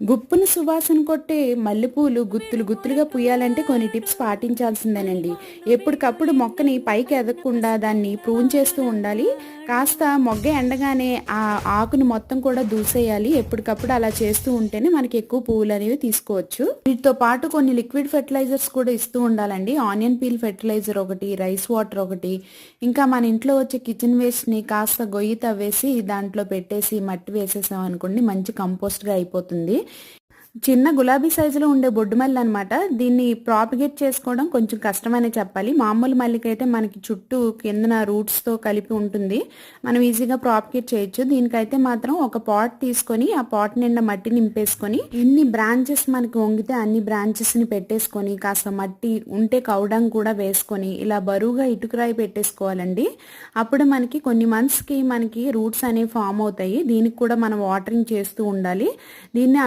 గుప్పున సువాసన కొట్టే మల్లెపూలు గుత్తులు గుత్తులుగా పూయాలంటే కొన్ని టిప్స్ పాటించాల్సిందేనండి. ఎప్పటికప్పుడు మొక్కని పైకి ఎదగకుండా దాన్ని ప్రూన్ చేస్తూ ఉండాలి. కాస్త మొగ్గ ఎండగానే ఆ ఆకుని మొత్తం కూడా దూసేయాలి. ఎప్పటికప్పుడు అలా చేస్తూ ఉంటేనే మనకి ఎక్కువ పువ్వులు అనేవి తీసుకోవచ్చు. వీటితో పాటు కొన్ని లిక్విడ్ ఫెర్టిలైజర్స్ కూడా ఇస్తూ ఉండాలండి. ఆనియన్ పీల్ ఫెర్టిలైజర్ ఒకటి, రైస్ వాటర్ ఒకటి, ఇంకా మన ఇంట్లో వచ్చే కిచెన్ వేస్ట్ని కాస్త గొయ్యి తవ్వేసి దాంట్లో పెట్టేసి మట్టి వేసేసాం అనుకోండి, మంచి కంపోస్ట్గా అయిపోతుంది. చిన్న గులాబీ సైజులో ఉండే బొడ్డు మల్లి అనమాట. దీన్ని ప్రాపిగేట్ చేసుకోవడం కొంచెం కష్టమనే చెప్పాలి. మామూలు మల్లికైతే మనకి చుట్టూ కిందన రూట్స్తో కలిపి ఉంటుంది, మనం ఈజీగా ప్రాపిగేట్ చేయొచ్చు. దీనికైతే మాత్రం ఒక పాట్ తీసుకొని ఆ పాట్ నిండా మట్టి నింపేసుకొని ఎన్ని బ్రాంచెస్ మనకి వంగితే అన్ని బ్రాంచెస్ని పెట్టేసుకొని కాస్త మట్టి ఉంటే కౌడం కూడా వేసుకొని ఇలా బరువుగా ఇటుకరాయి పెట్టేసుకోవాలండి. అప్పుడు మనకి కొన్ని మంత్స్కి మనకి రూట్స్ అనేవి ఫామ్ అవుతాయి. దీనికి కూడా మనం వాటరింగ్ చేస్తూ ఉండాలి. దీన్ని